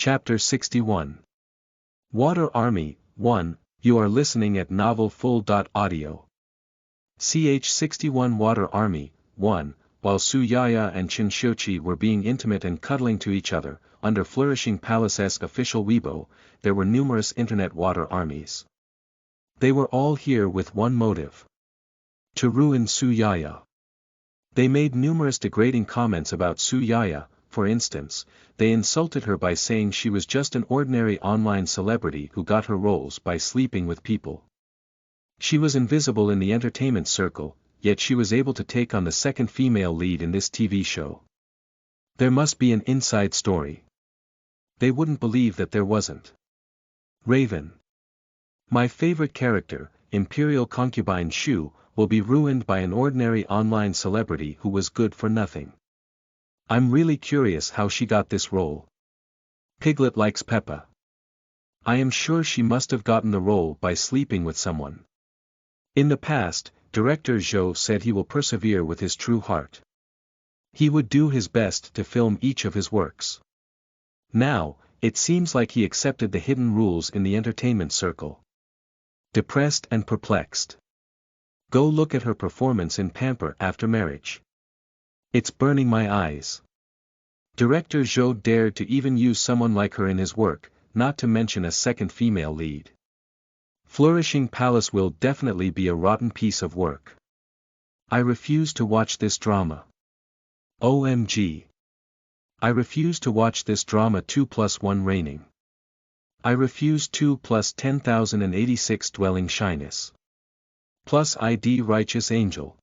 Chapter 61. Water Army, 1, you are listening at novelfull.audio. Ch-61 Water Army, 1, while Su-Yaya and Chin-Shochi were being intimate and cuddling to each other, under Flourishing Palace-esque official Weibo, there were numerous internet water armies. They were all here with one motive. To ruin Su-Yaya. They made numerous degrading comments about Su-Yaya. For instance, they insulted her by saying she was just an ordinary online celebrity who got her roles by sleeping with people. She was invisible in the entertainment circle, yet she was able to take on the second female lead in this TV show. There must be an inside story. They wouldn't believe that there wasn't. Raven. My favorite character, Imperial Concubine Shu, will be ruined by an ordinary online celebrity who was good for nothing. I'm really curious how she got this role. Piglet likes Peppa. I am sure she must have gotten the role by sleeping with someone. In the past, director Zhou said he will persevere with his true heart. He would do his best to film each of his works. Now, it seems like he accepted the hidden rules in the entertainment circle. Depressed and perplexed. Go look at her performance in Pamper After Marriage. It's burning my eyes. Director Zhou dared to even use someone like her in his work, not to mention a second female lead. Flourishing Palace will definitely be a rotten piece of work. I refuse to watch this drama. OMG. I refuse to watch this drama 2+1 raining. I refuse 2 plus 10,086 dwelling shyness. Plus ID righteous angel.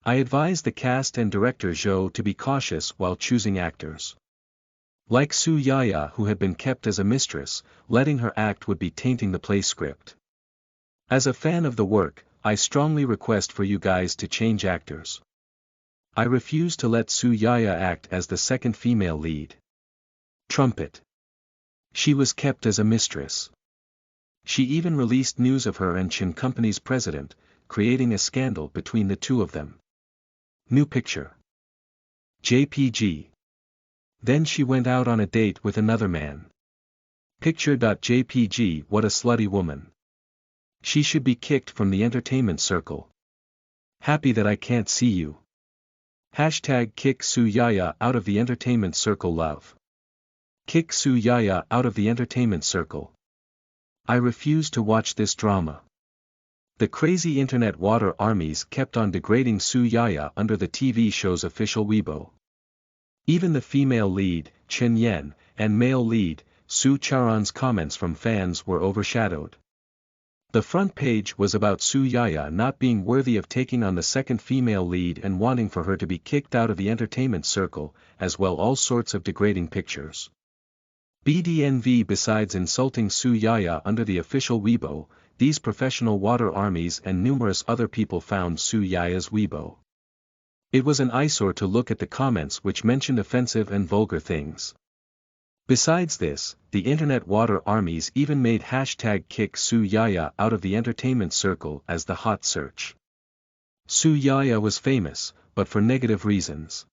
I advise the cast and director Zhou to be cautious while choosing actors. Like Su-Yaya, who had been kept as a mistress, letting her act would be tainting the play script. As a fan of the work, I strongly request for you guys to change actors. I refuse to let Su-Yaya act as the second female lead. Trumpet. She was kept as a mistress. She even released news of her and Chin Company's president, creating a scandal between the two of them. New picture. JPG. Then she went out on a date with another man. Picture.jpg. What a slutty woman. She should be kicked from the entertainment circle. Happy that I can't see you. Hashtag kick Su-Yaya out of the entertainment circle love. Kick Su-Yaya out of the entertainment circle. I refuse to watch this drama. The crazy internet water armies kept on degrading Su-Yaya under the TV show's official Weibo. Even the female lead, Chen Yen, and male lead, Su Charon's comments from fans were overshadowed. The front page was about Su-Yaya not being worthy of taking on the second female lead and wanting for her to be kicked out of the entertainment circle, as well all sorts of degrading pictures. BDNV. Besides insulting Su-Yaya under the official Weibo, these professional water armies and numerous other people found Su-Yaya's Weibo. It was an eyesore to look at the comments which mentioned offensive and vulgar things. Besides this, the internet water armies even made hashtag kick Su-Yaya out of the entertainment circle as the hot search. Su-Yaya was famous, but for negative reasons.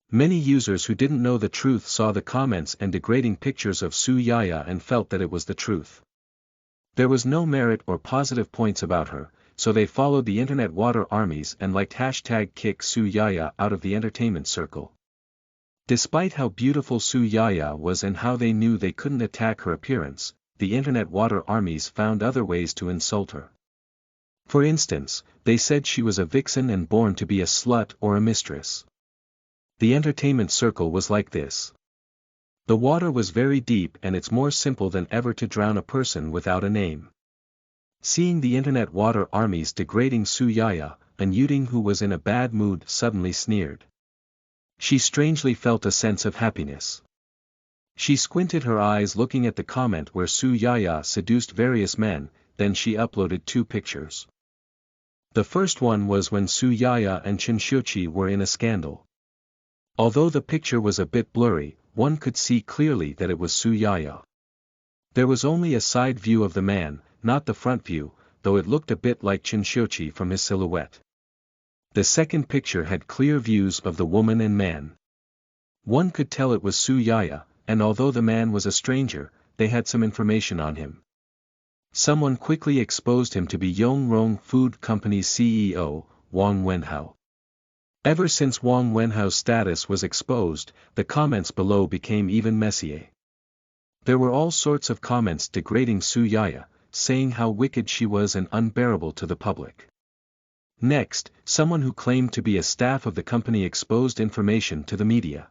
Many users who didn't know the truth saw the comments and degrading pictures of Su-Yaya and felt that it was the truth. There was no merit or positive points about her, so they followed the internet water armies and liked hashtag kick Su-Yaya out of the entertainment circle. Despite how beautiful Su-Yaya was and how they knew they couldn't attack her appearance, the internet water armies found other ways to insult her. For instance, they said she was a vixen and born to be a slut or a mistress. The entertainment circle was like this. The water was very deep and it's more simple than ever to drown a person without a name. Seeing the internet water armies degrading Su-Yaya, an Yuding who was in a bad mood suddenly sneered. She strangely felt a sense of happiness. She squinted her eyes looking at the comment where Su-Yaya seduced various men, then she uploaded 2 pictures. The first one was when Su-Yaya and Chin-Shochi were in a scandal. Although the picture was a bit blurry, one could see clearly that it was Su-Yaya. There was only a side view of the man, not the front view, though it looked a bit like Chin-Shochi from his silhouette. The second picture had clear views of the woman and man. One could tell it was Su-Yaya, and although the man was a stranger, they had some information on him. Someone quickly exposed him to be Yongrong Food Company's CEO, Wang Wenhao. Ever since Wang Wenhao's status was exposed, the comments below became even messier. There were all sorts of comments degrading Su Yaya, saying how wicked she was and unbearable to the public. Next, someone who claimed to be a staff of the company exposed information to the media.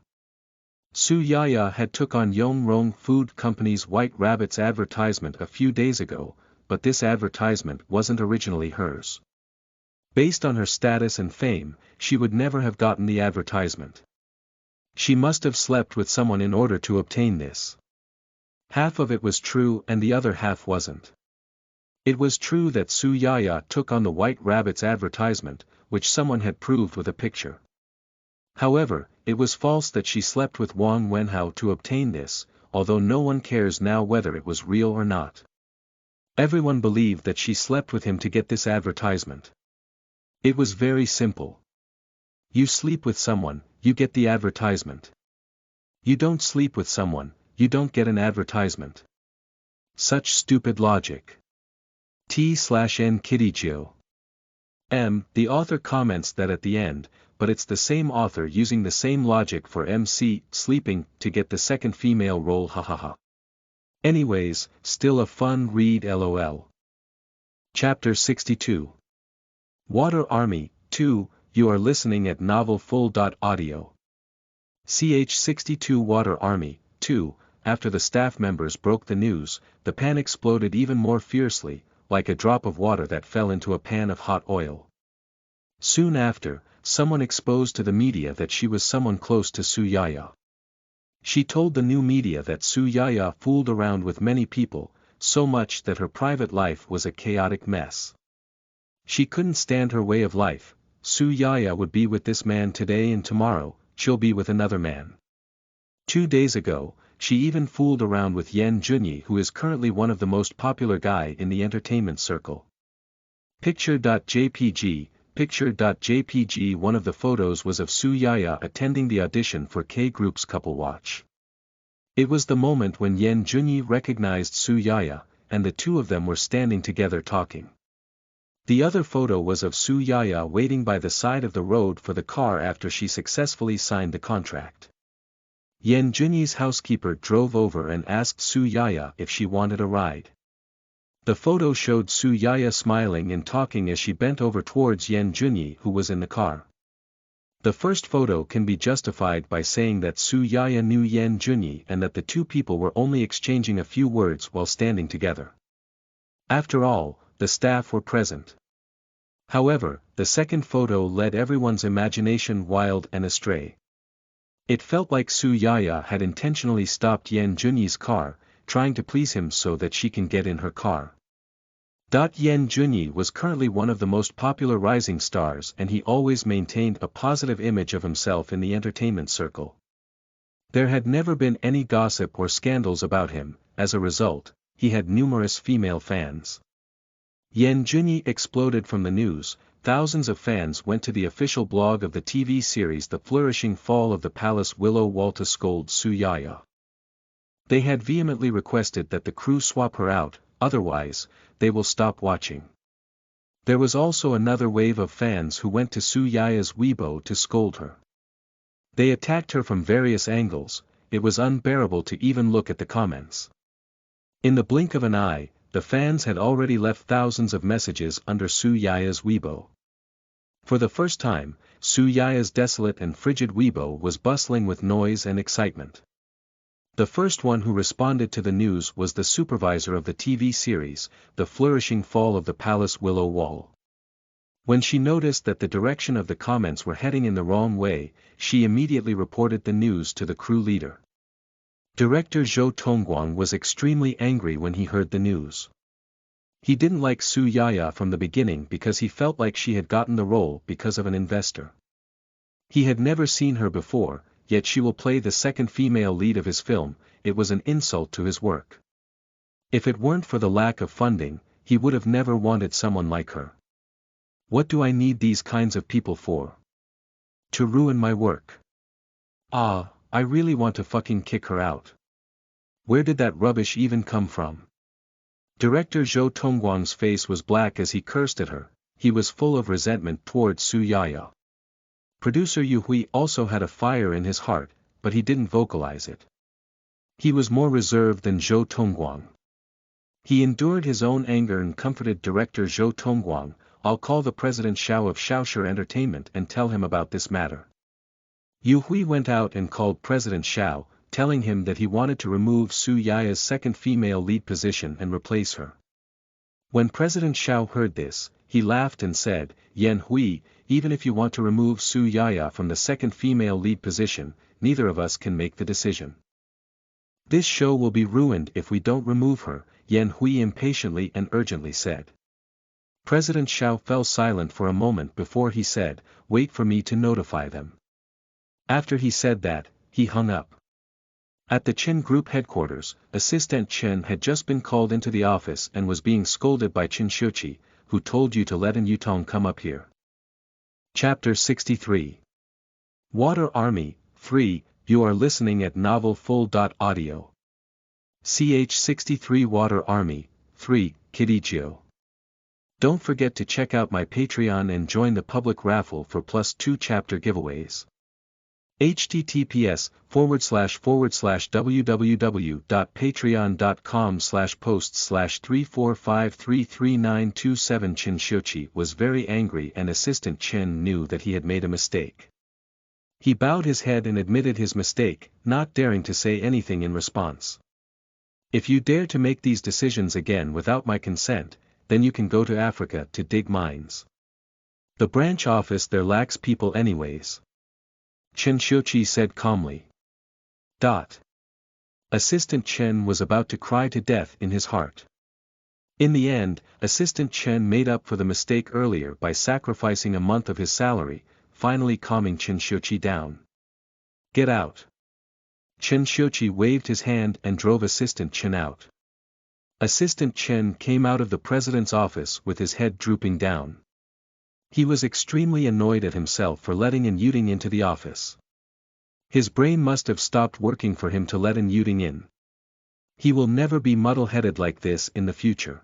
Su Yaya had took on Yongrong Food Company's White Rabbit's advertisement a few days ago, but this advertisement wasn't originally hers. Based on her status and fame, she would never have gotten the advertisement. She must have slept with someone in order to obtain this. Half of it was true and the other half wasn't. It was true that Su Yaya took on the White Rabbit's advertisement, which someone had proved with a picture. However, it was false that she slept with Wang Wenhao to obtain this, although no one cares now whether it was real or not. Everyone believed that she slept with him to get this advertisement. It was very simple. You sleep with someone, you get the advertisement. You don't sleep with someone, you don't get an advertisement. Such stupid logic. T/N Kidijio. The author comments that at the end, but it's the same author using the same logic for MC, sleeping, to get the second female role hahaha. Anyways, still a fun read lol. Chapter 62. Water Army, 2, you are listening at novelfull.audio. Ch62 Water Army, 2, after the staff members broke the news, the pan exploded even more fiercely, like a drop of water that fell into a pan of hot oil. Soon after, someone exposed to the media that she was someone close to Su Yaya. She told the new media that Su Yaya fooled around with many people, so much that her private life was a chaotic mess. She couldn't stand her way of life. Su Yaya would be with this man today and tomorrow, she'll be with another man. 2 days ago, she even fooled around with Yan Junyi, who is currently one of the most popular guy in the entertainment circle. Picture.jpg. One of the photos was of Su Yaya attending the audition for K-Group's Couple Watch. It was the moment when Yan Junyi recognized Su Yaya, and the two of them were standing together talking. The other photo was of Su Yaya waiting by the side of the road for the car after she successfully signed the contract. Yan Junyi's housekeeper drove over and asked Su Yaya if she wanted a ride. The photo showed Su Yaya smiling and talking as she bent over towards Yan Junyi, who was in the car. The first photo can be justified by saying that Su Yaya knew Yan Junyi and that the two people were only exchanging a few words while standing together. After all, the staff were present. However, the second photo led everyone's imagination wild and astray. It felt like Su Yaya had intentionally stopped Yan Junyi's car, trying to please him so that she can get in her car. Yan Junyi was currently one of the most popular rising stars and he always maintained a positive image of himself in the entertainment circle. There had never been any gossip or scandals about him, as a result, he had numerous female fans. Yan Junyi exploded from the news, thousands of fans went to the official blog of the TV series The Flourishing Fall of the Palace Willow Wall to scold Su Yaya. They had vehemently requested that the crew swap her out, otherwise, they will stop watching. There was also another wave of fans who went to Su Yaya's Weibo to scold her. They attacked her from various angles, it was unbearable to even look at the comments. In the blink of an eye, the fans had already left thousands of messages under Su Yaya's Weibo. For the first time, Su Yaya's desolate and frigid Weibo was bustling with noise and excitement. The first one who responded to the news was the supervisor of the TV series, The Flourishing Fall of the Palace Willow Wall. When she noticed that the direction of the comments were heading in the wrong way, she immediately reported the news to the crew leader. Director Zhou Tongguang was extremely angry when he heard the news. He didn't like Su Yaya from the beginning because he felt like she had gotten the role because of an investor. He had never seen her before, yet she will play the second female lead of his film, it was an insult to his work. If it weren't for the lack of funding, he would have never wanted someone like her. What do I need these kinds of people for? To ruin my work. I really want to fucking kick her out. Where did that rubbish even come from? Director Zhou Tongguang's face was black as he cursed at her. He was full of resentment towards Su Yaya. Producer Yu Hui also had a fire in his heart, but he didn't vocalize it. He was more reserved than Zhou Tongguang. He endured his own anger and comforted director Zhou Tongguang. I'll call the President Xiao of Xiaoshi Entertainment and tell him about this matter. Yu Hui went out and called President Xiao, telling him that he wanted to remove Su Yaya's second female lead position and replace her. When President Xiao heard this, he laughed and said, Yan Hui, even if you want to remove Su Yaya from the second female lead position, neither of us can make the decision. This show will be ruined if we don't remove her, Yan Hui impatiently and urgently said. President Xiao fell silent for a moment before he said, wait for me to notify them. After he said that, he hung up. At the Qin Group headquarters, Assistant Chen had just been called into the office and was being scolded by Qin Shochi, who told you to let An Yutong come up here. Chapter 63. Water Army, Free, you are listening at novelfull.audio. CH63 Water Army, 3, Kidijio. Don't forget to check out my Patreon and join the public raffle for +2 chapter giveaways. https://www.patreon.com/post/345333927 Qin Shochi was very angry and Assistant Chen knew that he had made a mistake. He bowed his head and admitted his mistake, not daring to say anything in response. If you dare to make these decisions again without my consent, then you can go to Africa to dig mines. The branch office there lacks people anyways. Qin Shochi said calmly. Assistant Chen was about to cry to death in his heart. In the end, Assistant Chen made up for the mistake earlier by sacrificing a month of his salary, finally calming Qin Shochi down. Get out. Qin Shochi waved his hand and drove Assistant Chen out. Assistant Chen came out of the president's office with his head drooping down. He was extremely annoyed at himself for letting An Yutong into the office. His brain must have stopped working for him to let An Yutong in. He will never be muddle-headed like this in the future.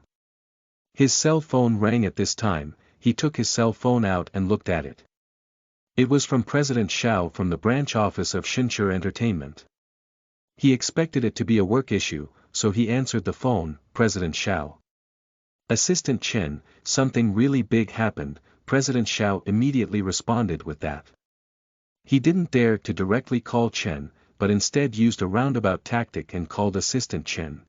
His cell phone rang at this time. He took his cell phone out and looked at it. It was from President Xiao from the branch office of Xinsher Entertainment. He expected it to be a work issue, so he answered the phone, President Xiao. Assistant Chen, something really big happened. President Xiao immediately responded with that. He didn't dare to directly call Chen, but instead used a roundabout tactic and called Assistant Chen.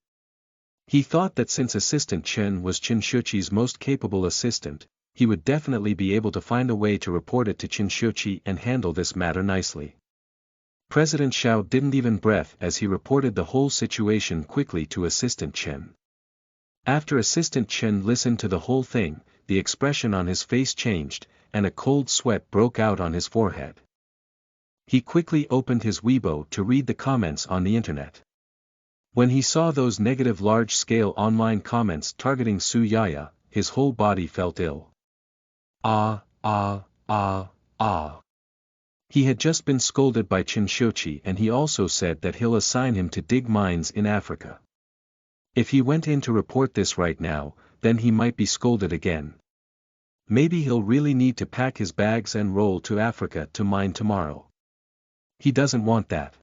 He thought that since Assistant Chen was Qin Shochi's most capable assistant, he would definitely be able to find a way to report it to Qin Shochi and handle this matter nicely. President Xiao didn't even breath as he reported the whole situation quickly to Assistant Chen. After Assistant Chen listened to the whole thing, the expression on his face changed, and a cold sweat broke out on his forehead. He quickly opened his Weibo to read the comments on the internet. When he saw those negative large-scale online comments targeting Su Yaya, his whole body felt ill. He had just been scolded by Qin Shochi and he also said that he'll assign him to dig mines in Africa. If he went in to report this right now, then he might be scolded again. Maybe he'll really need to pack his bags and roll to Africa to mine tomorrow. He doesn't want that.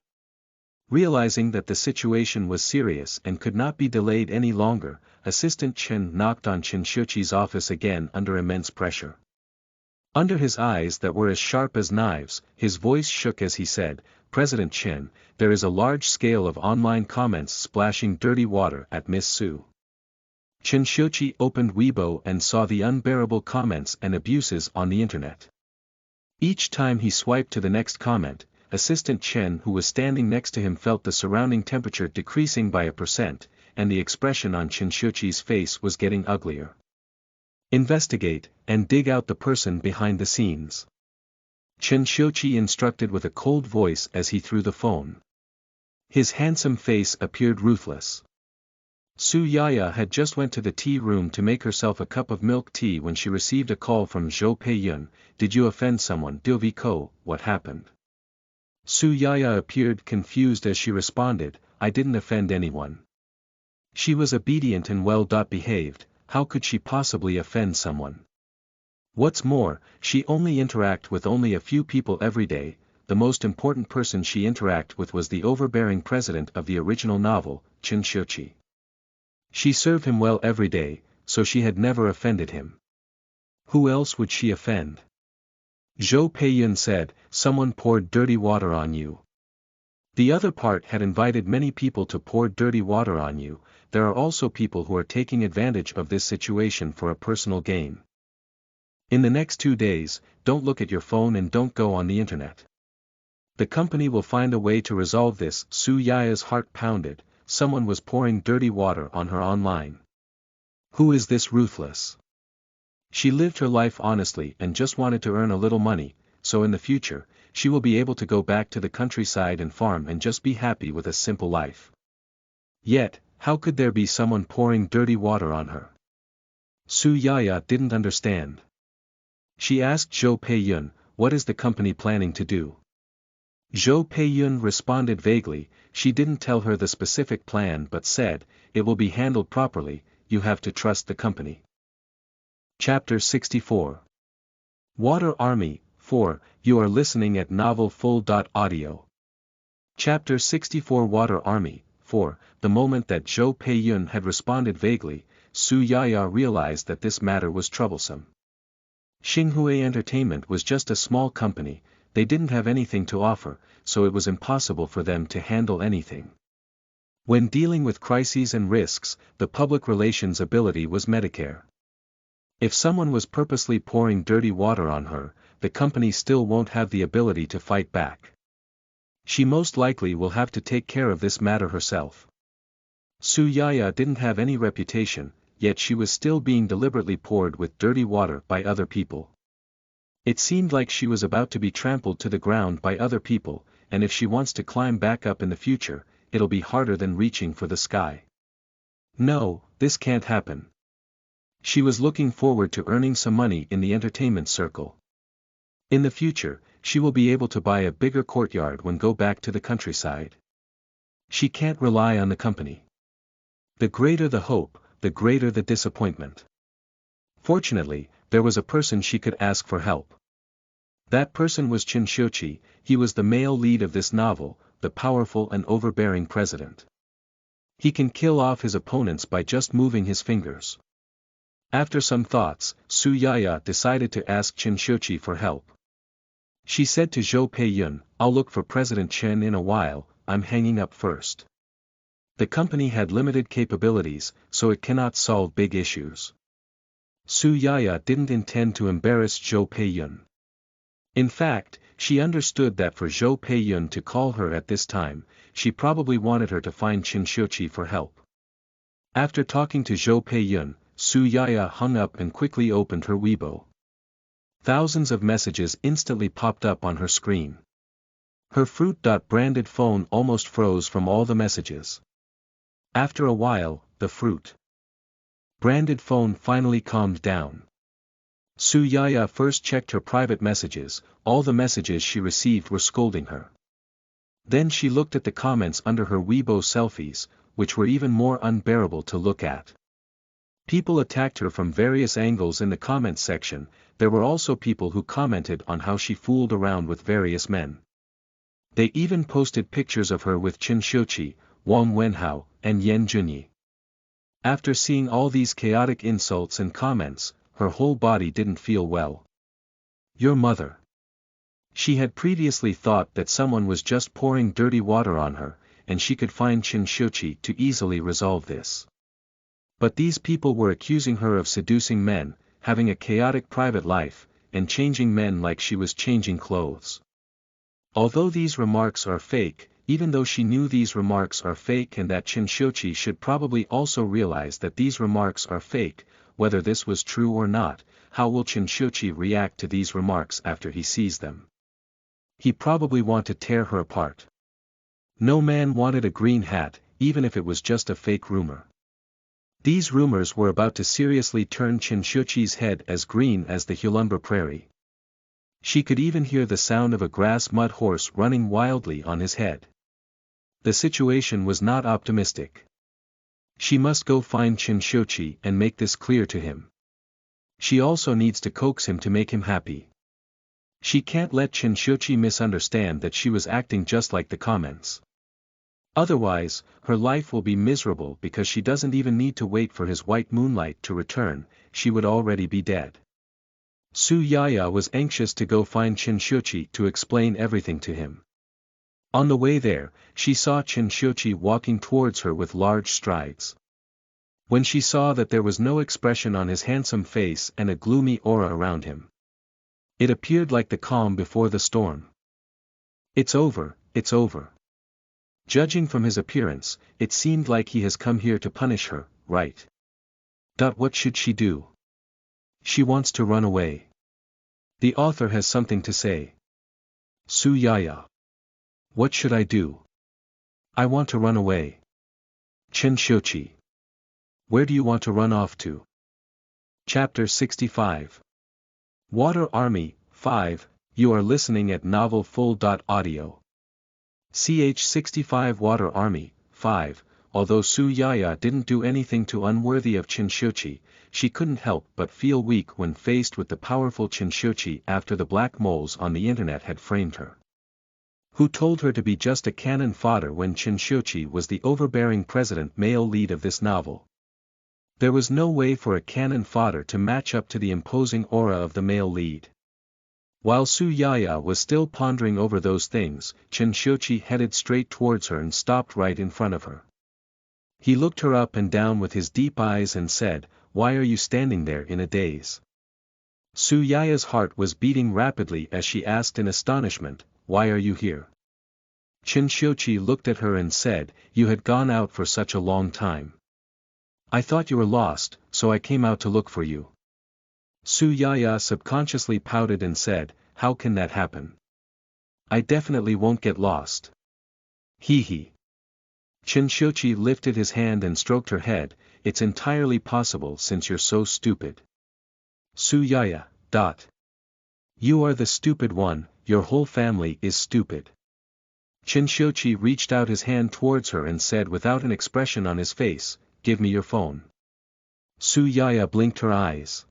Realizing that the situation was serious and could not be delayed any longer, Assistant Chen knocked on Qin Shochi's office again under immense pressure. Under his eyes that were as sharp as knives, his voice shook as he said, President Chen, there is a large scale of online comments splashing dirty water at Miss Su. Qin Shochi opened Weibo and saw the unbearable comments and abuses on the internet. Each time he swiped to the next comment, Assistant Chen who was standing next to him felt the surrounding temperature decreasing by 1%, and the expression on Qin Shochi's face was getting uglier. Investigate, and dig out the person behind the scenes. Qin Shochi instructed with a cold voice as he threw the phone. His handsome face appeared ruthless. Su Yaya had just went to the tea room to make herself a cup of milk tea when she received a call from Zhou Peiyun. Did you offend someone? Doviko, what happened? Su Yaya appeared confused as she responded, I didn't offend anyone. She was obedient and well-behaved, how could she possibly offend someone? What's more, she only interact with only a few people every day. The most important person she interact with was the overbearing president of the original novel, Qin Shochi. She served him well every day, so she had never offended him. Who else would she offend? Zhou Peiyun said, someone poured dirty water on you. The other part had invited many people to pour dirty water on you. There are also people who are taking advantage of this situation for a personal gain. In the next 2 days, don't look at your phone and don't go on the internet. The company will find a way to resolve this. Su Yaya's heart pounded, someone was pouring dirty water on her online. Who is this ruthless? She lived her life honestly and just wanted to earn a little money, so in the future, she will be able to go back to the countryside and farm and just be happy with a simple life. Yet, how could there be someone pouring dirty water on her? Su Yaya didn't understand. She asked Zhou Peiyun, what is the company planning to do? Zhou Peiyun responded vaguely. She didn't tell her the specific plan but said, it will be handled properly, you have to trust the company. Chapter 64 Water Army 4, you are listening at novelfull.audio. Chapter 64 Water Army 4, the moment that Zhou Peiyun had responded vaguely, Su Yaya realized that this matter was troublesome. Xinghui Entertainment was just a small company, they didn't have anything to offer, so it was impossible for them to handle anything. When dealing with crises and risks, the public relations ability was Medicare. If someone was purposely pouring dirty water on her, the company still won't have the ability to fight back. She most likely will have to take care of this matter herself. Su Yaya didn't have any reputation, yet she was still being deliberately poured with dirty water by other people. It seemed like she was about to be trampled to the ground by other people, and if she wants to climb back up in the future, it'll be harder than reaching for the sky. No, this can't happen. She was looking forward to earning some money in the entertainment circle. In the future, she will be able to buy a bigger courtyard when go back to the countryside. She can't rely on the company. The greater the hope, the greater the disappointment. Fortunately, there was a person she could ask for help. That person was Qin Shochi. He was the male lead of this novel, the powerful and overbearing president. He can kill off his opponents by just moving his fingers. After some thoughts, Su Yaya decided to ask Qin Shochi for help. She said to Zhou Peiyun, I'll look for President Chen in a while, I'm hanging up first. The company had limited capabilities, so it cannot solve big issues. Su Yaya didn't intend to embarrass Zhou Peiyun. In fact, she understood that for Zhou Peiyun to call her at this time, she probably wanted her to find Qin Shochi for help. After talking to Zhou Peiyun, Su Yaya hung up and quickly opened her Weibo. Thousands of messages instantly popped up on her screen. Her Fruit.branded phone almost froze from all the messages. After a while, the Fruit.branded phone finally calmed down. Su Yaya first checked her private messages. All the messages she received were scolding her. Then she looked at the comments under her Weibo selfies, which were even more unbearable to look at. People attacked her from various angles in the comments section. There were also people who commented on how she fooled around with various men. They even posted pictures of her with Qin Shochi, Wang Wenhao, and Yan Junyi. After seeing all these chaotic insults and comments, her whole body didn't feel well. Your mother. She had previously thought that someone was just pouring dirty water on her, and she could find Qin Shochi to easily resolve this. But these people were accusing her of seducing men, having a chaotic private life, and changing men like she was changing clothes. Although these remarks are fake, even though she knew these remarks are fake and that Qin Shochi should probably also realize that these remarks are fake, whether this was true or not, how will Qin Shochi react to these remarks after he sees them? He probably want to tear her apart. No man wanted a green hat, even if it was just a fake rumor. These rumors were about to seriously turn Qin Shochi's head as green as the Hulunba prairie. She could even hear the sound of a grass mud horse running wildly on his head. The situation was not optimistic. She must go find Shinshochi and make this clear to him. She also needs to coax him to make him happy. She can't let Shinshochi misunderstand that she was acting just like the comments. Otherwise, her life will be miserable because she doesn't even need to wait for his white moonlight to return, she would already be dead. Suyaya was anxious to go find Shinshochi to explain everything to him. On the way there, she saw Shinshochi walking towards her with large strides. When she saw that there was no expression on his handsome face and a gloomy aura around him, it appeared like the calm before the storm. It's over, it's over. Judging from his appearance, it seemed like he has come here to punish her, right? What should she do? She wants to run away. The author has something to say. Suyaya. What should I do? I want to run away. Shinshochi. Where do you want to run off to? Chapter 65. Water Army, 5, you are listening at novelfull.audio. Ch65 Water Army, 5, although Suyaya didn't do anything too unworthy of Shinshochi, she couldn't help but feel weak when faced with the powerful Shinshochi after the black moles on the internet had framed her. Who told her to be just a cannon fodder when Shinshochi was the overbearing president male lead of this novel? There was no way for a cannon fodder to match up to the imposing aura of the male lead. While Suyaya was still pondering over those things, Shinshochi headed straight towards her and stopped right in front of her. He looked her up and down with his deep eyes and said, "Why are you standing there in a daze?" Suyaya's heart was beating rapidly as she asked in astonishment, "Why are you here?" Shinshochi looked at her and said, "You had gone out for such a long time. I thought you were lost, so I came out to look for you." Suyaya subconsciously pouted and said, "How can that happen? I definitely won't get lost." Hee hee. Shinshochi lifted his hand and stroked her head, "It's entirely possible since you're so stupid." Suyaya. You are the stupid one, your whole family is stupid. Shinshochi reached out his hand towards her and said without an expression on his face, "Give me your phone." Suyaya blinked her eyes.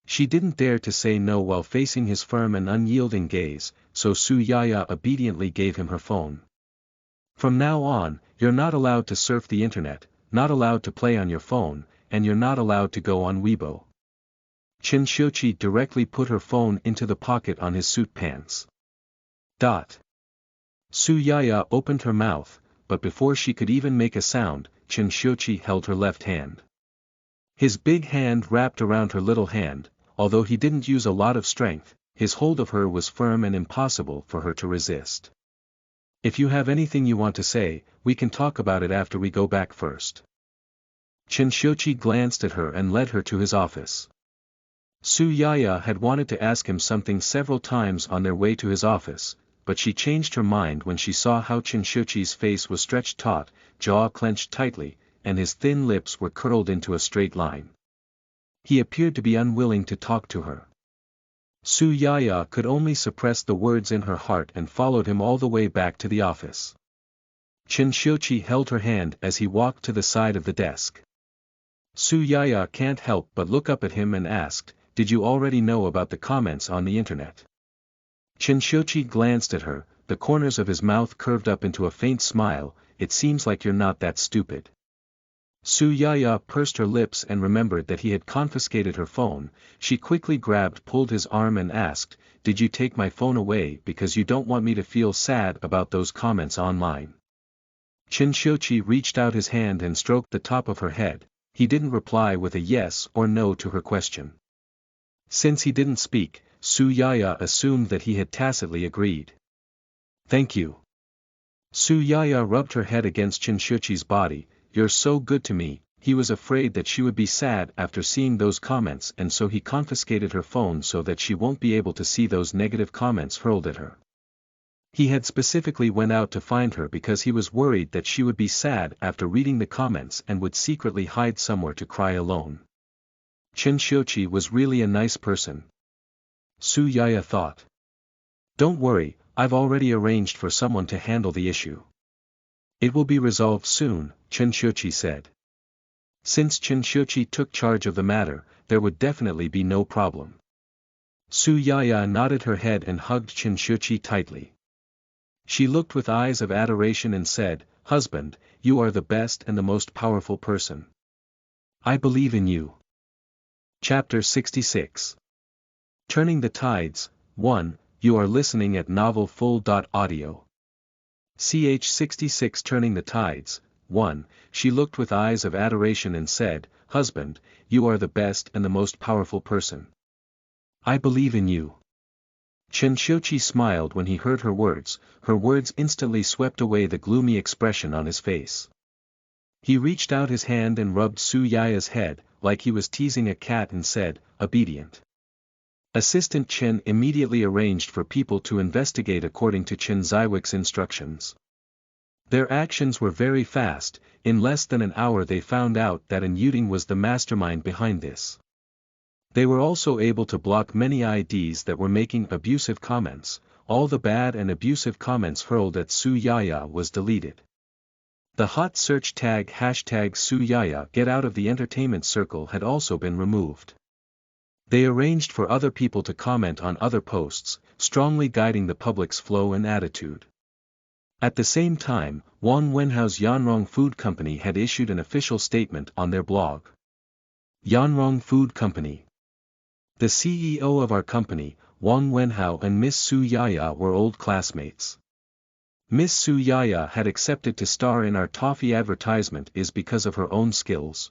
She didn't dare to say no while facing his firm and unyielding gaze, so Suyaya obediently gave him her phone. "From now on, you're not allowed to surf the internet, not allowed to play on your phone, and you're not allowed to go on Weibo." Shinshochi directly put her phone into the pocket on his suit pants. Suyaya opened her mouth, but before she could even make a sound, Shinshochi held her left hand. His big hand wrapped around her little hand. Although he didn't use a lot of strength, his hold of her was firm and impossible for her to resist. "If you have anything you want to say, we can talk about it after we go back first." Shinshochi glanced at her and led her to his office. Suyaya had wanted to ask him something several times on their way to his office, but she changed her mind when she saw how Shinshochi's face was stretched taut, jaw clenched tightly, and his thin lips were curled into a straight line. He appeared to be unwilling to talk to her. Suyaya could only suppress the words in her heart and followed him all the way back to the office. Shinshochi held her hand as he walked to the side of the desk. Suyaya can't help but look up at him and asked, "Did you already know about the comments on the internet?" Shinshochi glanced at her, the corners of his mouth curved up into a faint smile, "It seems like you're not that stupid." Suyaya pursed her lips and remembered that he had confiscated her phone. She quickly pulled his arm and asked, "Did you take my phone away because you don't want me to feel sad about those comments online?" Shinshochi reached out his hand and stroked the top of her head. He didn't reply with a yes or no to her question. Since he didn't speak, Suyaya assumed that he had tacitly agreed. "Thank you." Suyaya rubbed her head against Shinshochi's body. "You're so good to me." He was afraid that she would be sad after seeing those comments, and so he confiscated her phone so that she won't be able to see those negative comments hurled at her. He had specifically went out to find her because he was worried that she would be sad after reading the comments and would secretly hide somewhere to cry alone. Shinshochi was really a nice person. Suyaya thought. "Don't worry, I've already arranged for someone to handle the issue." It will be resolved soon, Chen Xiuqi said. Since Chen Xiuqi took charge of the matter, there would definitely be no problem. Su Yaya nodded her head and hugged Chen Xiuqi tightly. She looked with eyes of adoration and said, "Husband, you are the best and the most powerful person. I believe in you." Chapter 66. Turning the Tides, 1, you are listening at Novel Full.audio. Ch 66 Turning the Tides, 1, she looked with eyes of adoration and said, "Husband, you are the best and the most powerful person. I believe in you." Chen Xiuqi smiled when he heard her words instantly swept away the gloomy expression on his face. He reached out his hand and rubbed Su Yaya's head, like he was teasing a cat and said, "Obedient." Assistant Chen immediately arranged for people to investigate according to Chen Ziwik's instructions. Their actions were very fast. In less than an hour they found out that An Yuding was the mastermind behind this. They were also able to block many IDs that were making abusive comments. All the bad and abusive comments hurled at Su Yaya was deleted. The hot search tag #Su Yaya get out of the entertainment circle had also been removed. They arranged for other people to comment on other posts, strongly guiding the public's flow and attitude. At the same time, Wang Wenhao's Yanrong Food Company had issued an official statement on their blog. Yanrong Food Company. The CEO of our company, Wang Wenhao, and Miss Su Yaya were old classmates. Miss Su Yaya had accepted to star in our toffee advertisement is because of her own skills.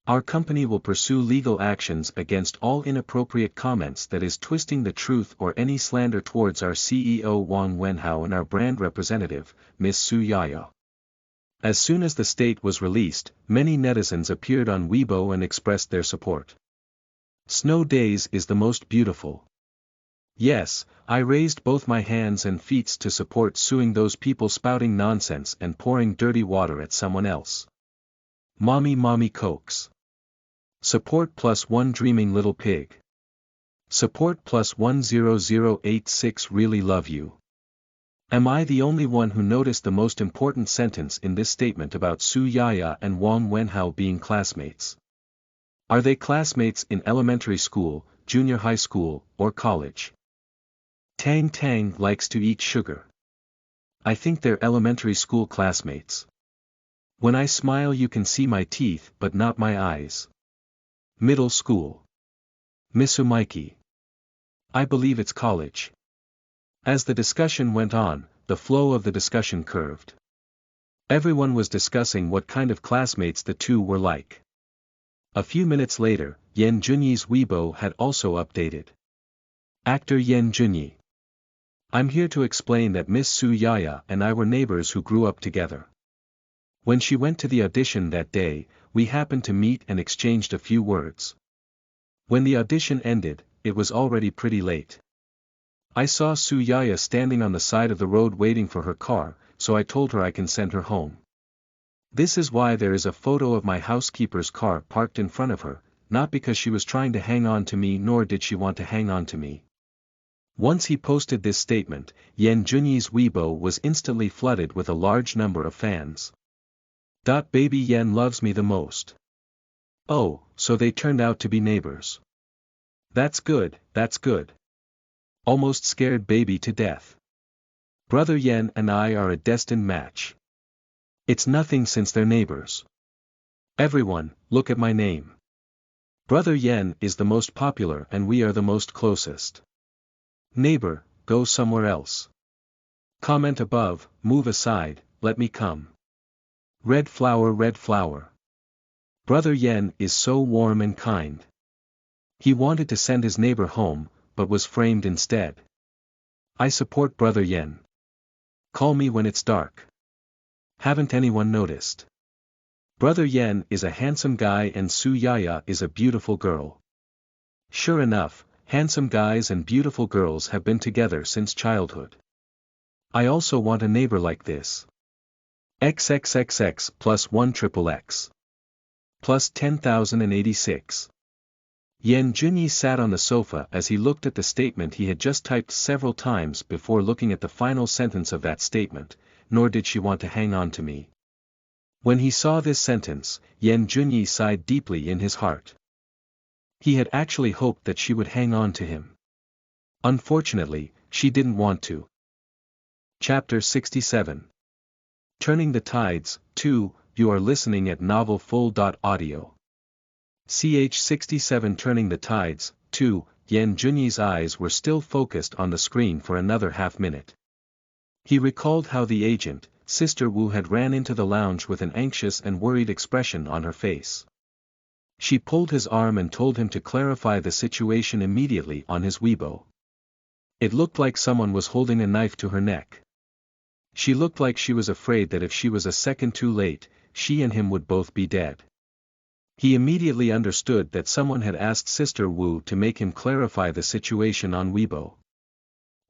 Our company will pursue legal actions against all inappropriate comments that is twisting the truth or any slander towards our CEO Wang Wenhao and our brand representative, Miss Su Yaya. As soon as the state was released, many netizens appeared on Weibo and expressed their support. "Snow days is the most beautiful. Yes, I raised both my hands and feet to support suing those people spouting nonsense and pouring dirty water at someone else. Mommy Cokes. Support +1 Dreaming Little Pig. Support +10086 Really love you." Am I the only one who noticed the most important sentence in this statement about Su Yaya and Wang Wenhao being classmates? Are they classmates in elementary school, junior high school, or college? Tang likes to eat sugar. I think they're elementary school classmates. When I smile you can see my teeth but not my eyes. Middle school. Mitsumiki. I believe it's college. As the discussion went on, the flow of the discussion curved. Everyone was discussing what kind of classmates the two were like. A few minutes later, Yan Junyi's Weibo had also updated. Actor Yan Junyi. I'm here to explain that Miss Su Yaya and I were neighbors who grew up together. When she went to the audition that day, we happened to meet and exchanged a few words. When the audition ended, it was already pretty late. I saw Su Yaya standing on the side of the road waiting for her car, so I told her I can send her home. This is why there is a photo of my housekeeper's car parked in front of her, not because she was trying to hang on to me nor did she want to hang on to me. Once he posted this statement, Yan Junyi's Weibo was instantly flooded with a large number of fans. Baby Yan loves me the most. Oh, so they turned out to be neighbors. That's good, that's good. Almost scared baby to death. Brother Yan and I are a destined match. It's nothing since they're neighbors. Everyone, look at my name. Brother Yan is the most popular and we are the most closest. Neighbor, go somewhere else. Comment above, move aside, let me come. Red flower, red flower. Brother Yan is so warm and kind. He wanted to send his neighbor home, but was framed instead. I support Brother Yan. Call me when it's dark. Haven't anyone noticed? Brother Yan is a handsome guy and Su Yaya is a beautiful girl. Sure enough, handsome guys and beautiful girls have been together since childhood. I also want a neighbor like this. XXXX +1 XXX. Plus 10,086. Yan Junyi sat on the sofa as he looked at the statement he had just typed several times before looking at the final sentence of that statement. nor did she want to hang on to me. When he saw this sentence, Yan Junyi sighed deeply in his heart. He had actually hoped that she would hang on to him. Unfortunately, she didn't want to. Chapter 67. Turning the Tides, 2, you are listening at novelfull.audio. Ch 67 Turning the Tides, 2, Yan Junyi's eyes were still focused on the screen for another half-minute. He recalled how the agent, Sister Wu, had ran into the lounge with an anxious and worried expression on her face. She pulled his arm and told him to clarify the situation immediately on his Weibo. It looked like someone was holding a knife to her neck. She looked like she was afraid that if she was a second too late, she and him would both be dead. He immediately understood that someone had asked Sister Wu to make him clarify the situation on Weibo.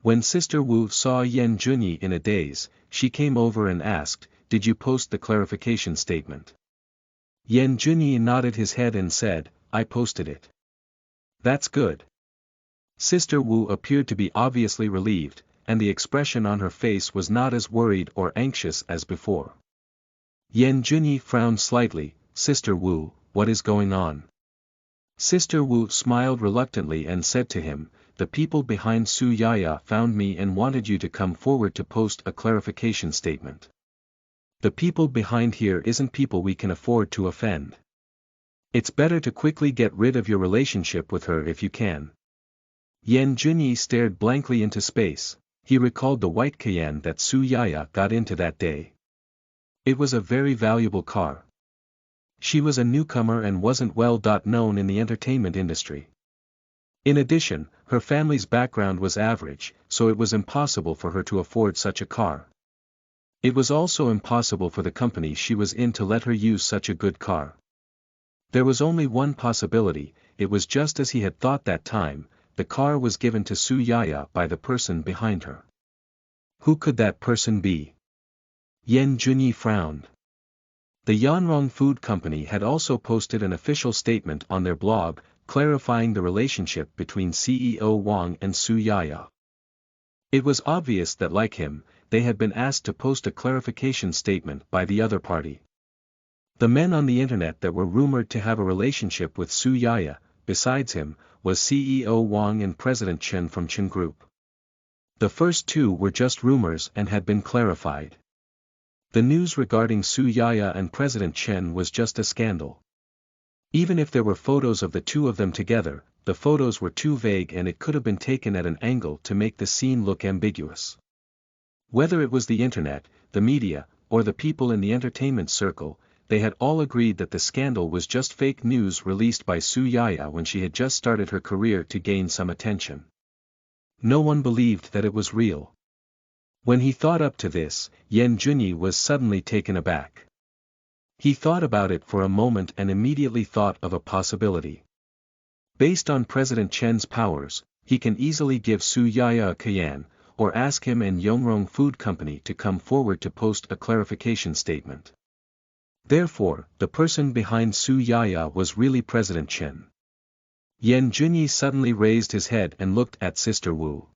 When Sister Wu saw Yan Junyi in a daze, she came over and asked, "Did you post the clarification statement?" Yan Junyi nodded his head and said, "I posted it." "That's good." Sister Wu appeared to be obviously relieved, and the expression on her face was not as worried or anxious as before. Yan Junyi frowned slightly. "Sister Wu, what is going on?" Sister Wu smiled reluctantly and said to him, "The people behind Su Yaya found me and wanted you to come forward to post a clarification statement. The people behind here isn't people we can afford to offend. It's better to quickly get rid of your relationship with her if you can." Yan Junyi stared blankly into space. He recalled the white Cayenne that Su Yaya got into that day. It was a very valuable car. She was a newcomer and wasn't well known in the entertainment industry. In addition, her family's background was average, so it was impossible for her to afford such a car. It was also impossible for the company she was in to let her use such a good car. There was only one possibility. It was just as he had thought that time. The car was given to Su Yaya by the person behind her. Who could that person be? Yan Junyi frowned. The Yanrong Food Company had also posted an official statement on their blog, clarifying the relationship between CEO Wang and Su Yaya. It was obvious that, like him, they had been asked to post a clarification statement by the other party. The men on the internet that were rumored to have a relationship with Su Yaya, besides him, was CEO Wang and President Chen from Chen Group. The first two were just rumors and had been clarified. The news regarding Su Yaya and President Chen was just a scandal. Even if there were photos of the two of them together, the photos were too vague and it could have been taken at an angle to make the scene look ambiguous. Whether it was the internet, the media, or the people in the entertainment circle, they had all agreed that the scandal was just fake news released by Su Yaya when she had just started her career to gain some attention. No one believed that it was real. When he thought up to this, Yan Junyi was suddenly taken aback. He thought about it for a moment and immediately thought of a possibility. Based on President Chen's powers, he can easily give Su Yaya a Cayenne, or ask him and Yanrong Food Company to come forward to post a clarification statement. Therefore, the person behind Su Yaya was really President Chen. Yan Junyi suddenly raised his head and looked at Sister Wu.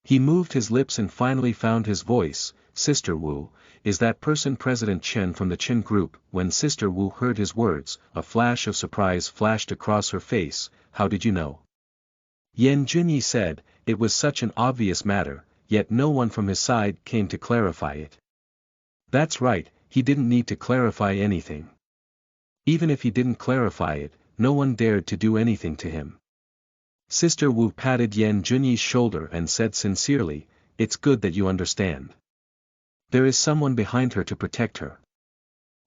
He moved his lips and finally found his voice. "Sister Wu, is that person President Chen from the Chen Group?" When Sister Wu heard his words, a flash of surprise flashed across her face. "How did you know?" Yan Junyi said. It was such an obvious matter, yet no one from his side came to clarify it. That's right, he didn't need to clarify anything. Even if he didn't clarify it, no one dared to do anything to him. Sister Wu patted Yan Junyi's shoulder and said sincerely, "It's good that you understand. There is someone behind her to protect her.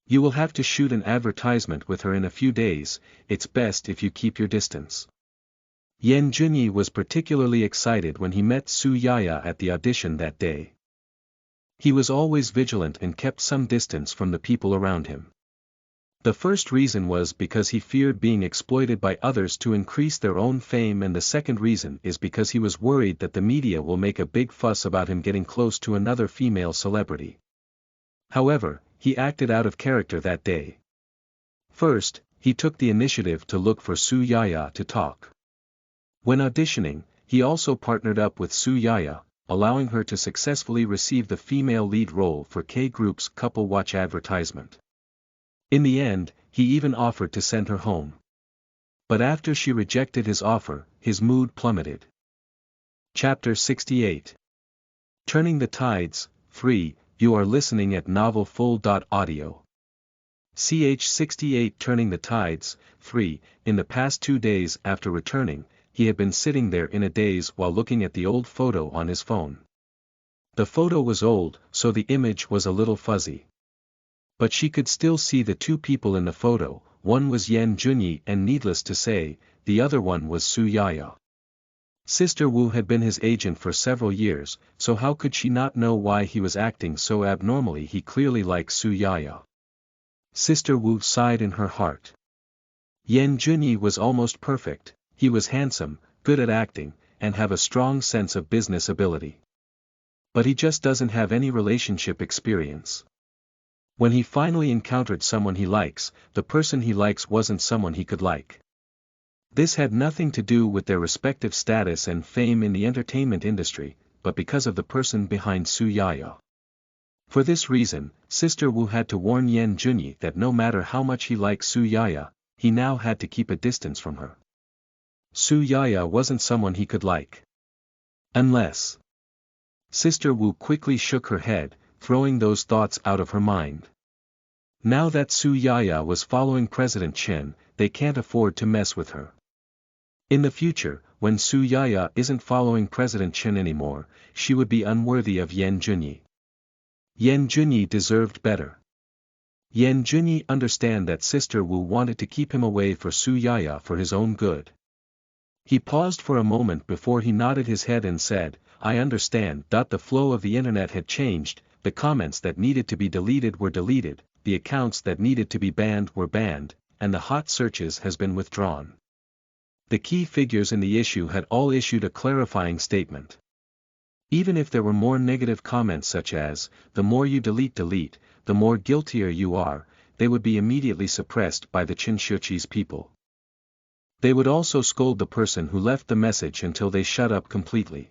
You will have to shoot an advertisement with her in a few days. It's best if you keep your distance." Yan Junyi was particularly excited when he met Su Yaya at the audition that day. He was always vigilant and kept some distance from the people around him. The first reason was because he feared being exploited by others to increase their own fame, and the second reason is because he was worried that the media will make a big fuss about him getting close to another female celebrity. However, he acted out of character that day. First, he took the initiative to look for Su Yaya to talk. When auditioning, he also partnered up with Su Yaya, allowing her to successfully receive the female lead role for K-Group's Couple Watch advertisement. In the end, he even offered to send her home. But after she rejected his offer, his mood plummeted. Chapter 68. Turning the Tides, Free. You are listening at novelfull.audio. Ch 68. Turning the Tides, Free. In the past 2 days after returning, he had been sitting there in a daze while looking at the old photo on his phone. The photo was old, so the image was a little fuzzy. But she could still see the two people in the photo. One was Yan Junyi and needless to say, the other one was Su Yaya. Sister Wu had been his agent for several years, so how could she not know why he was acting so abnormally? He clearly liked Su Yaya. Sister Wu sighed in her heart. Yan Junyi was almost perfect. He was handsome, good at acting, and have a strong sense of business ability. But he just doesn't have any relationship experience. When he finally encountered someone he likes, the person he likes wasn't someone he could like. This had nothing to do with their respective status and fame in the entertainment industry, but because of the person behind Su Yaya. For this reason, Sister Wu had to warn Yan Junyi that no matter how much he liked Su Yaya, he now had to keep a distance from her. Su Yaya wasn't someone he could like. Unless. Sister Wu quickly shook her head, throwing those thoughts out of her mind. Now that Su Yaya was following President Chen, they can't afford to mess with her. In the future, when Su Yaya isn't following President Chen anymore, she would be unworthy of Yan Junyi. Yan Junyi deserved better. Yan Junyi understand that Sister Wu wanted to keep him away for Su Yaya for his own good. He paused for a moment before he nodded his head and said, I understand. The flow of the internet had changed, the comments that needed to be deleted were deleted, the accounts that needed to be banned were banned, and the hot searches has been withdrawn. The key figures in the issue had all issued a clarifying statement. Even if there were more negative comments such as, the more you delete, the more guiltier you are, they would be immediately suppressed by the Qinshuqi's people. They would also scold the person who left the message until they shut up completely.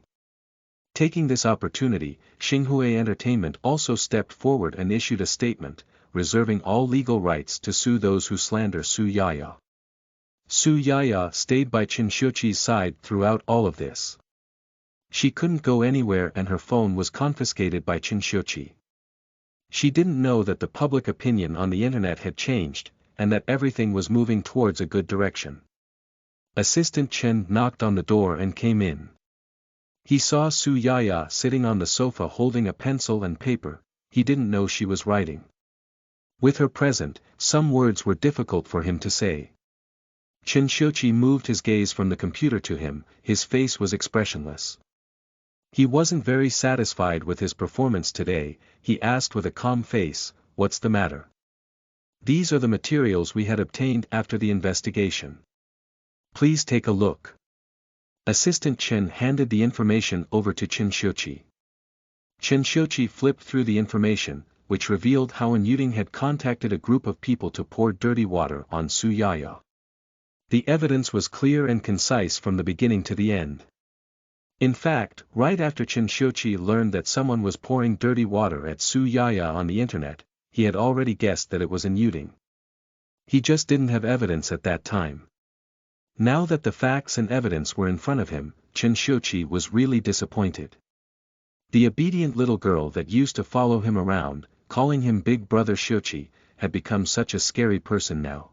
Taking this opportunity, Xinghua Entertainment also stepped forward and issued a statement, reserving all legal rights to sue those who slander Su Yaya. Su Yaya stayed by Qinshuqi's side throughout all of this. She couldn't go anywhere and her phone was confiscated by Qinshuqi. She didn't know that the public opinion on the internet had changed, and that everything was moving towards a good direction. Assistant Chen knocked on the door and came in. He saw Su Yaya sitting on the sofa holding a pencil and paper. He didn't know she was writing. With her present, some words were difficult for him to say. Qinshuqi moved his gaze from the computer to him, his face was expressionless. He wasn't very satisfied with his performance today. He asked with a calm face, what's the matter? These are the materials we had obtained after the investigation. Please take a look. Assistant Chen handed the information over to Qinshuqi. Qinshuqi flipped through the information, which revealed how Anyuting had contacted a group of people to pour dirty water on Su Yaya. The evidence was clear and concise from the beginning to the end. In fact, right after Qinshuqi learned that someone was pouring dirty water at Su Yaya on the internet, he had already guessed that it was Anyuting. He just didn't have evidence at that time. Now that the facts and evidence were in front of him, Qinshuqi was really disappointed. The obedient little girl that used to follow him around, calling him Big Brother Shuqi, had become such a scary person now.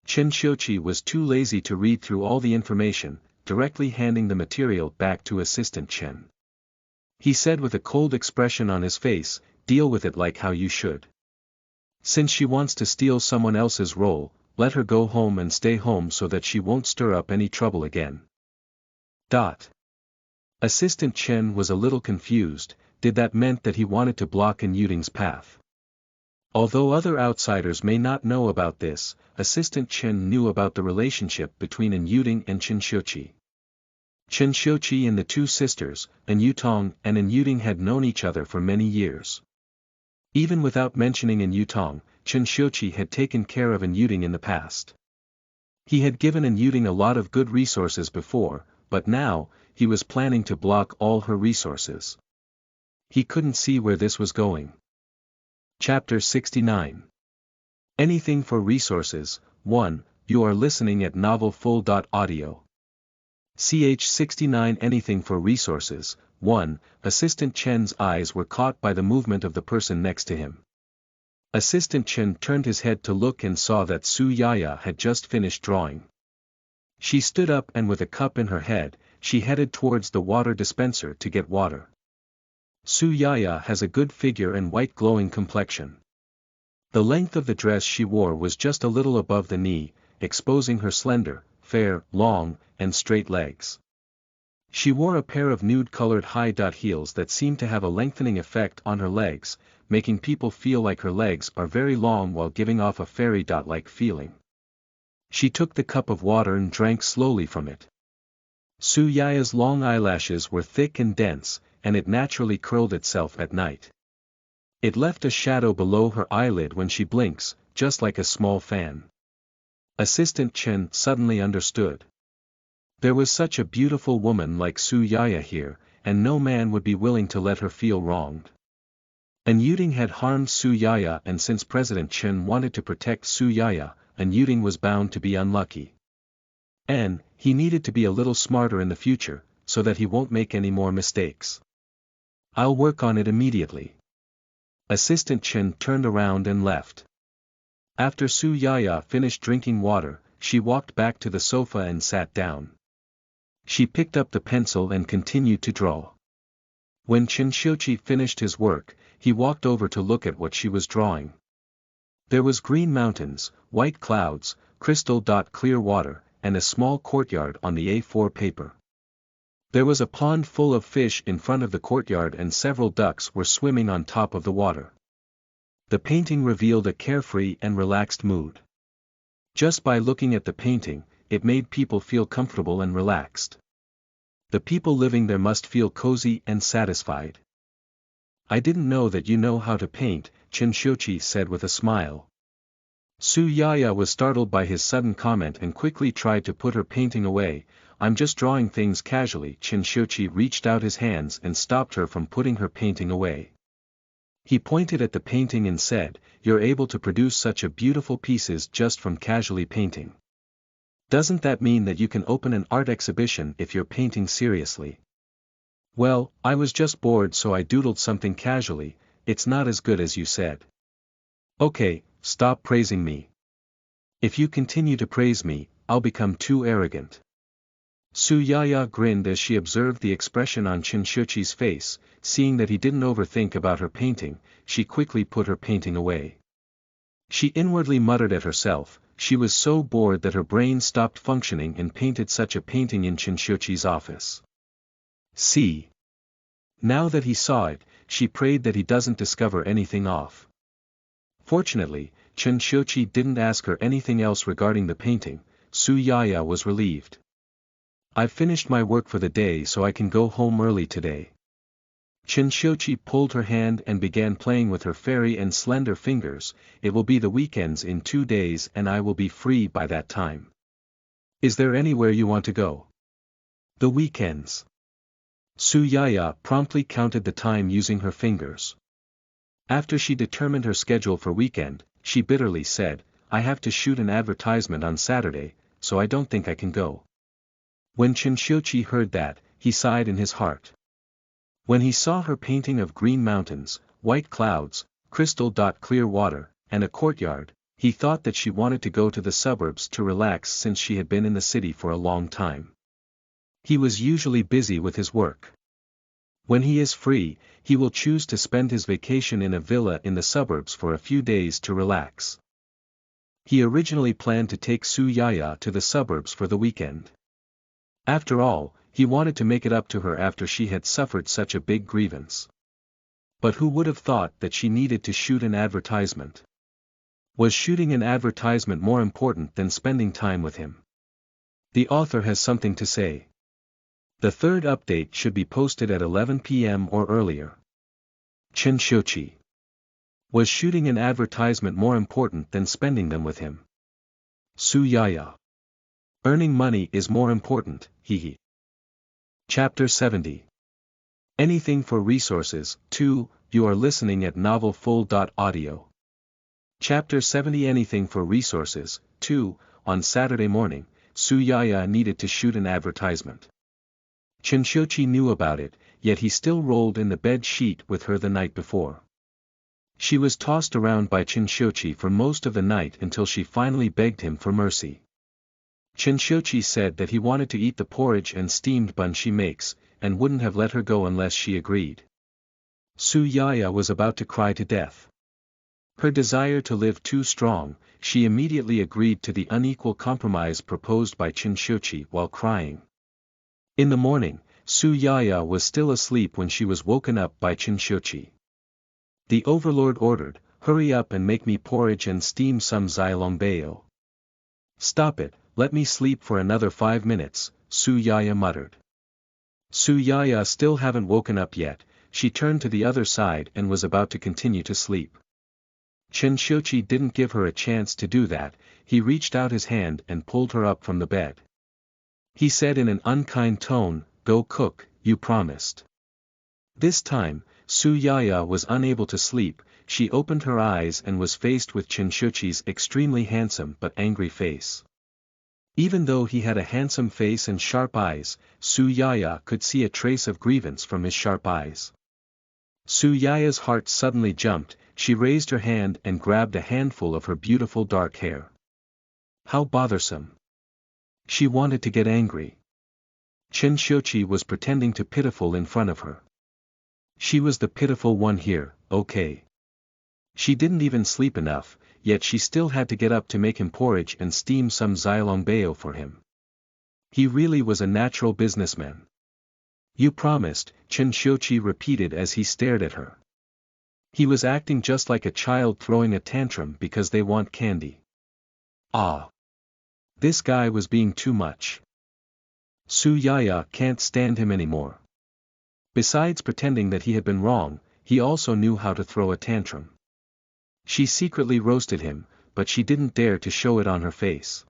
Qinshuqi was too lazy to read through all the information, directly handing the material back to Assistant Chen. He said with a cold expression on his face, deal with it like how you should. Since she wants to steal someone else's role, let her go home and stay home so that she won't stir up any trouble again. Assistant Chen was a little confused. Did that mean that he wanted to block Anyuting's path? Although other outsiders may not know about this, Assistant Chen knew about the relationship between Anyuting and Qinshuqi. Qinshuqi and the two sisters, Anyutong and Anyuting, had known each other for many years. Even without mentioning Anyutong, Qinshuqi had taken care of Anyuting in the past. He had given Anyuting a lot of good resources before, but now, he was planning to block all her resources. He couldn't see where this was going. Chapter 69. Anything for Resources. 1. You are listening at novelfull.audio. Ch69. Anything for Resources. 1. Assistant Chen's eyes were caught by the movement of the person next to him. Assistant Chen turned his head to look and saw that Su Yaya had just finished drawing. She stood up and with a cup in her head, she headed towards the water dispenser to get water. Su Yaya has a good figure and white glowing complexion. The length of the dress she wore was just a little above the knee, exposing her slender, fair, long, and straight legs. She wore a pair of nude-colored high heels that seemed to have a lengthening effect on her legs, making people feel like her legs are very long while giving off a fairy-like feeling. She took the cup of water and drank slowly from it. Su Yaya's long eyelashes were thick and dense, and it naturally curled itself at night. It left a shadow below her eyelid when she blinks, just like a small fan. Assistant Chen suddenly understood. There was such a beautiful woman like Su Yaya here, and no man would be willing to let her feel wronged. An Yuding had harmed Su Yaya, and since President Chen wanted to protect Su Yaya, An Yuding was bound to be unlucky. And he needed to be a little smarter in the future, so that he won't make any more mistakes. I'll work on it immediately. Assistant Chen turned around and left. After Su Yaya finished drinking water, she walked back to the sofa and sat down. She picked up the pencil and continued to draw. When Chen Xiuqi finished his work, he walked over to look at what she was drawing. There was green mountains, white clouds, crystal-clear water, and a small courtyard on the A4 paper. There was a pond full of fish in front of the courtyard and several ducks were swimming on top of the water. The painting revealed a carefree and relaxed mood. Just by looking at the painting, it made people feel comfortable and relaxed. The people living there must feel cozy and satisfied. I didn't know that you know how to paint, Chen Xiuqi said with a smile. Su Yaya was startled by his sudden comment and quickly tried to put her painting away. I'm just drawing things casually. Chen Xiuqi reached out his hands and stopped her from putting her painting away. He pointed at the painting and said, "You're able to produce such a beautiful pieces just from casually painting. Doesn't that mean that you can open an art exhibition if you're painting seriously?" Well, I was just bored so I doodled something casually. It's not as good as you said. Okay, stop praising me. If you continue to praise me, I'll become too arrogant. Su Yaya grinned as she observed the expression on Chen Xiuqi's face. Seeing that he didn't overthink about her painting, she quickly put her painting away. She inwardly muttered at herself. She was so bored that her brain stopped functioning and painted such a painting in Chen Xiuqi's office. See. Now that he saw it, she prayed that he doesn't discover anything off. Fortunately, Chen Xiuqi didn't ask her anything else regarding the painting. Su Yaya was relieved. I've finished my work for the day so I can go home early today. Chen Xiuqi pulled her hand and began playing with her fairy and slender fingers. It will be the weekends in 2 days and I will be free by that time. Is there anywhere you want to go? The weekends. Su Yaya promptly counted the time using her fingers. After she determined her schedule for weekend, she bitterly said, I have to shoot an advertisement on Saturday, so I don't think I can go. When Chen Xiuqi heard that, he sighed in his heart. When he saw her painting of green mountains, white clouds, crystal-clear water, and a courtyard, he thought that she wanted to go to the suburbs to relax since she had been in the city for a long time. He was usually busy with his work. When he is free, he will choose to spend his vacation in a villa in the suburbs for a few days to relax. He originally planned to take Su Yaya to the suburbs for the weekend. After all, he wanted to make it up to her after she had suffered such a big grievance. But who would have thought that she needed to shoot an advertisement? Was shooting an advertisement more important than spending time with him? The author has something to say. The third update should be posted at 11 p.m. or earlier. Chen Xiuqi. Was shooting an advertisement more important than spending them with him? Su Yaya. Earning money is more important, hehe. Chapter 70. Anything for Resources. 2. You are listening at novelfull.audio. Chapter 70. Anything for Resources. 2. On Saturday morning, Suyaya needed to shoot an advertisement. Chinshochi knew about it, yet he still rolled in the bed sheet with her the night before. She was tossed around by Chinshochi for most of the night until she finally begged him for mercy. Chinshochi said that he wanted to eat the porridge and steamed bun she makes, and wouldn't have let her go unless she agreed. Suyaya was about to cry to death. Her desire to live too strong, she immediately agreed to the unequal compromise proposed by Chinshochi while crying. In the morning, Suyaya was still asleep when she was woken up by Chinshochi. The overlord ordered, "Hurry up and make me porridge and steam some xiaolongbao." "Stop it, let me sleep for another 5 minutes," Suyaya muttered. Suyaya still hadn't woken up yet. She turned to the other side and was about to continue to sleep. Chinshochi didn't give her a chance to do that. He reached out his hand and pulled her up from the bed. He said in an unkind tone, "Go cook, you promised." This time, Suyaya was unable to sleep. She opened her eyes and was faced with Chinshochi's extremely handsome but angry face. Even though he had a handsome face and sharp eyes, Suyaya could see a trace of grievance from his sharp eyes. Suyaya's heart suddenly jumped. She raised her hand and grabbed a handful of her beautiful dark hair. How bothersome. She wanted to get angry. Chinshochi was pretending to pitiful in front of her. She was the pitiful one here, okay. She didn't even sleep enough, yet she still had to get up to make him porridge and steam some xiaolongbao for him. He really was a natural businessman. "You promised," Chinshochi repeated as he stared at her. He was acting just like a child throwing a tantrum because they want candy. Ah! This guy was being too much. Suyaya can't stand him anymore. Besides pretending that he had been wrong, he also knew how to throw a tantrum. She secretly roasted him, but she didn't dare to show it on her face.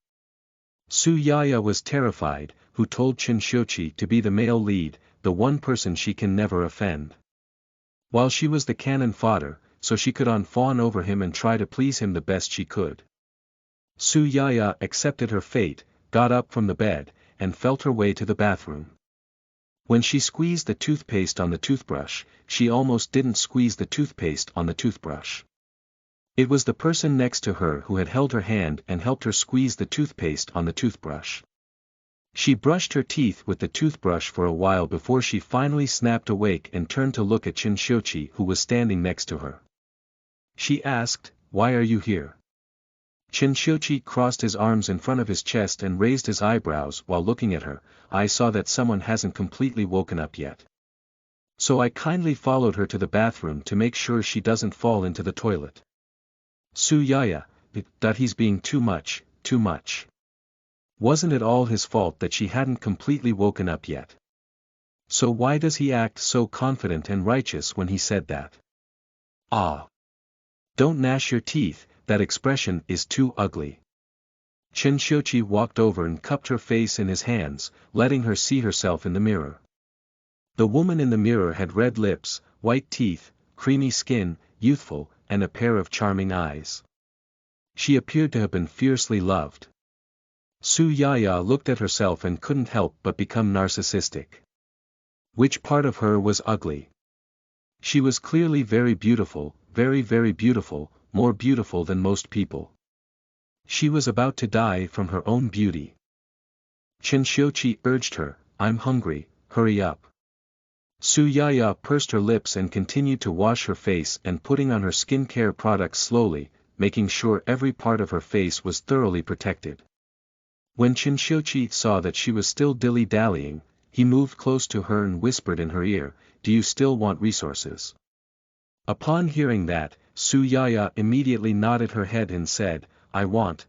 Suyaya was terrified, who told Chinshochi to be the male lead, the one person she can never offend. While she was the cannon fodder, so she could fawn over him and try to please him the best she could. Suyaya accepted her fate, got up from the bed, and felt her way to the bathroom. When she squeezed the toothpaste on the toothbrush, she almost didn't squeeze the toothpaste on the toothbrush. It was the person next to her who had held her hand and helped her squeeze the toothpaste on the toothbrush. She brushed her teeth with the toothbrush for a while before she finally snapped awake and turned to look at Chinshochi who was standing next to her. She asked, "Why are you here?" Chinshochi crossed his arms in front of his chest and raised his eyebrows while looking at her. "I saw that someone hasn't completely woken up yet. So I kindly followed her to the bathroom to make sure she doesn't fall into the toilet." Suyaya, that he's being too much, too much. Wasn't it all his fault that she hadn't completely woken up yet? So why does he act so confident and righteous when he said that? Ah! Don't gnash your teeth, that expression is too ugly. Chinshochi walked over and cupped her face in his hands, letting her see herself in the mirror. The woman in the mirror had red lips, white teeth, creamy skin, youthful, and a pair of charming eyes. She appeared to have been fiercely loved. Suyaya looked at herself and couldn't help but become narcissistic. Which part of her was ugly? She was clearly very beautiful, very very beautiful, more beautiful than most people. She was about to die from her own beauty. Chinshochi urged her, "I'm hungry, hurry up." Suyaya pursed her lips and continued to wash her face and putting on her skincare products slowly, making sure every part of her face was thoroughly protected. When Chinshochi saw that she was still dilly-dallying, he moved close to her and whispered in her ear, "Do you still want resources?" Upon hearing that, Suyaya immediately nodded her head and said, I want.